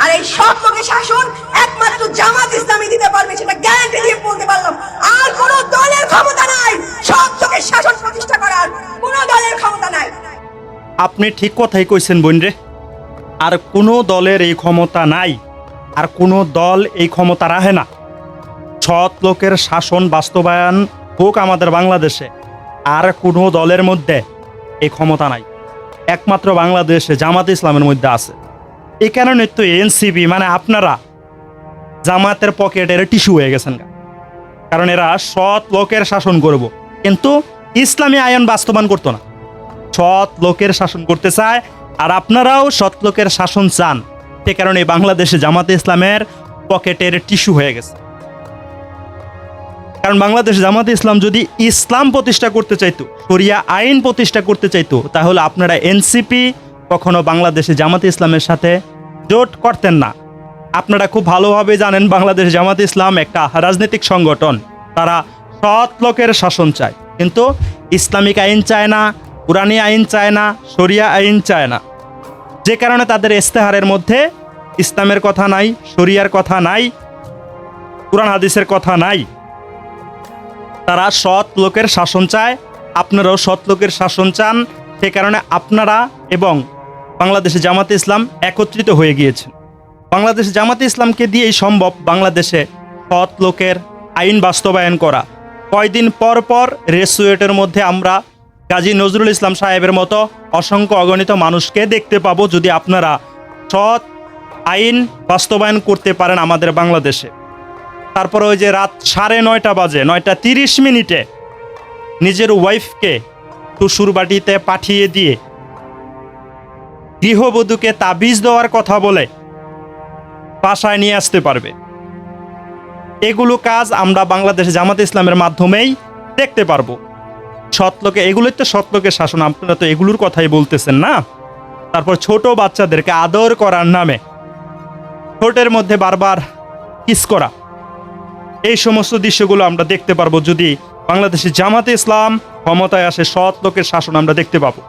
আর এই সব লোকের শাসন একমাত্র জামাত ইসলামী দিতে পারবে, সেটা গ্যারান্টি দিয়ে বলতে পারলাম। আর কোন দলের ক্ষমতা নাই সব লোকের শাসন প্রতিষ্ঠা করার, কোন দলের ক্ষমতা নাই। আপনি ঠিক কথাই কইছেন বোন রে। আর কোনো দলের এই ক্ষমতা নাই, আর কোনো দল এই ক্ষমতা রাখে না। সৎ লোকের শাসন বাস্তবায়ন হোক আমাদের বাংলাদেশে, আর কোনো দলের মধ্যে এই ক্ষমতা নাই। একমাত্র বাংলাদেশে জামাত ইসলামের মধ্যে আছে। এই কারণে তো এনসিপি মানে আপনারা জামাতের পকেটের টিস্যু হয়ে গেছেন, কারণ এরা সৎ লোকের শাসন করব, কিন্তু ইসলামী আইন বাস্তবায়ন করতো না। সৎ লোকের শাসন করতে চায়, আর আপনারাও সৎ লোকের শাসন চান। সে কারণে বাংলাদেশে জামাতে ইসলামের পকেটের টিস্যু হয়ে গেছে। কারণ বাংলাদেশে জামাতে ইসলাম যদি ইসলাম প্রতিষ্ঠা করতে চাইতো, শরিয়া আইন প্রতিষ্ঠা করতে চাইতো, তাহলে আপনারা এনসিপি কখনো বাংলাদেশে জামাতে ইসলামের সাথে জোট করতেন না। আপনারা খুব ভালোভাবে জানেন বাংলাদেশ জামাতে ইসলাম একটা রাজনৈতিক সংগঠন। তারা সৎ লোকের শাসন চায়, কিন্তু ইসলামিক আইন চায় না, কুরআনী আইন চায় না, শরিয়া আইন চায় না। যে কারণে তাদের ইস্তেহারের মধ্যে ইসলামের কথা নাই, শরিয়ার কথা নাই, কুরআন হাদিসের কথা নাই। তারা সৎ লোকের শাসন চায়। আপনারাও সৎ লোকের শাসন চান। সে কারণে আপনারা এবং বাংলাদেশে জামাতে ইসলাম একত্রিত হয়ে গিয়েছেন। বাংলাদেশে জামাতে ইসলামকে দিয়েই সম্ভব বাংলাদেশে সৎ লোকের আইন বাস্তবায়ন করা। কয়দিন পর পর রেসুয়েটের মধ্যে আমরা গাজী নজরুল ইসলাম সাহেবের মতো অসংখ্য অগণিত মানুষকে দেখতে পাবো, যদি আপনারা সৎ আইন বাস্তবায়ন করতে পারেন আমাদের বাংলাদেশে। তারপরে ওই যে রাত 9:30 বাজে, 9:30 নিজের ওয়াইফকে শ্বশুর বাড়িতে পাঠিয়ে দিয়ে গৃহবধূকে তাবিজ দেওয়ার কথা বলে বাসায় নিয়ে আসতে পারবে। এগুলো কাজ আমরা বাংলাদেশে জামাতে ইসলামের মাধ্যমেই দেখতে পারবো। সৎলোকে, এগুলোই তো সৎলোকের শাসন। আপনারা তো এগুলোর কথাই বলতেছেন না। তারপর ছোট বাচ্চাদেরকে আদর করার নামে ঠোঁটের মধ্যে বারবার কিস করা, এই সমস্ত দৃশ্যগুলো আমরা দেখতে পারবো যদি বাংলাদেশে জামাতে ইসলাম ক্ষমতায় আসে। সৎ লোকের শাসন আমরা দেখতে পাবো।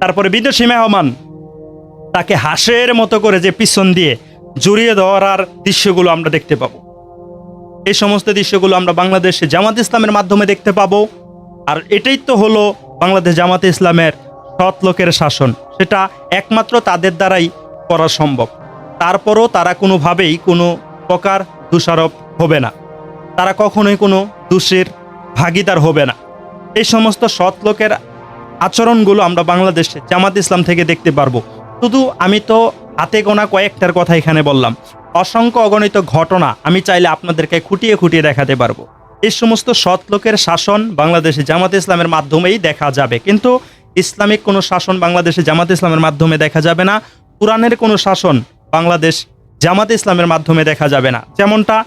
তারপরে বিদেশি মেহমান তাকে হাঁসের মতো করে যে পিছন দিয়ে জড়িয়ে ধরার দৃশ্যগুলো আমরা দেখতে পাবো। এই সমস্ত দৃশ্যগুলো আমরা বাংলাদেশে জামাতে ইসলামের মাধ্যমে দেখতে পাবো। আর এটাই তো হলো বাংলাদেশ জামাতে ইসলামের সৎ লোকের শাসন। সেটা একমাত্র তাদের দ্বারাই করা সম্ভব। তারপরও তারা কোনোভাবেই কোনো প্রকার দোষারোপ হবে না, তারা কখনোই কোনো দোষের ভাগিদার হবে না। এই সমস্ত সৎ লোকের আচরণগুলো আমরা বাংলাদেশে জামাত ইসলাম থেকে দেখতে পারবো। শুধু আমি তো হাতে গোনা কয়েকটার কথা এখানে বললাম, অসংখ্য অগণিত ঘটনা আমি চাইলে আপনাদেরকে খুঁটিয়ে খুঁটিয়ে দেখাতে পারবো। এই সমস্ত সৎ লোকের শাসন বাংলাদেশে জামাত ইসলামের মাধ্যমেই দেখা যাবে, কিন্তু ইসলামিক কোনো শাসন বাংলাদেশে জামাত ইসলামের মাধ্যমে দেখা যাবে না। কোরআনের কোনো শাসন বাংলাদেশ জামাত ইসলামের মাধ্যমে দেখা যাবে না। যেমনটা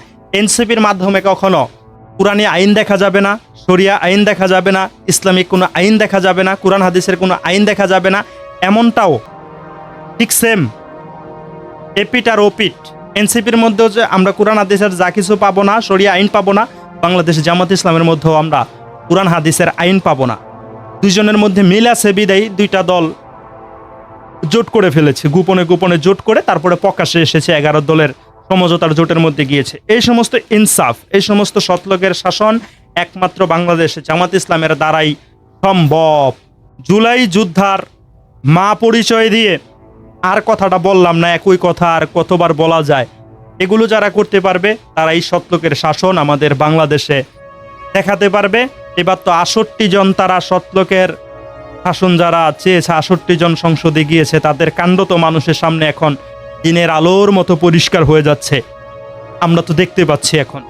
এনসিপির মাধ্যমে কখনো কুরআনী আইন দেখা যাবে না, শরিয়া আইন দেখা যাবে না, ইসলামিক কোনো আইন দেখা যাবে না, কুরআন হাদিসের কোনো আইন দেখা যাবে না। এমনটাও ঠিক সেম এপিট আর ওপিট। এনসিপির মধ্যেও যে আমরা কুরআন হাদিসের যা কিছু পাবো না, শরিয়া আইন পাবো না, বাংলাদেশে জামাত ইসলামের মধ্যেও আমরা কুরআন হাদিসের আইন পাবো না। দুইজনের মধ্যে মিল আছে বিদায়ী দুইটা দল জোট করে ফেলেছে, গোপনে গোপনে জোট করে তারপরে প্রকাশ্যে এসেছে 11 দলের সমঝোতার জোটের মধ্যে গিয়েছে। এই সমস্ত ইনসাফ, এই সমস্ত সৎলোকের শাসন একমাত্র বাংলাদেশে জামাত ইসলামের দ্বারাই সম্ভব। জুলাই যোদ্ধার মা পরিচয় দিয়ে আর কথাটা বললাম না, একই কথা আর কতবার বলা যায়। এগুলো যারা করতে পারবে তারা এই সৎলোকের শাসন আমাদের বাংলাদেশে দেখাতে পারবে। এবার তো 68 জন তারা সৎলোকের শাসন যারা চেয়েছে, 68 জন সংসদে গিয়েছে, তাদের কাণ্ড তো মানুষের সামনে এখন দিনের আলোর মতো পরিষ্কার হয়ে যাচ্ছে। আমরা তো দেখতে পাচ্ছি এখন।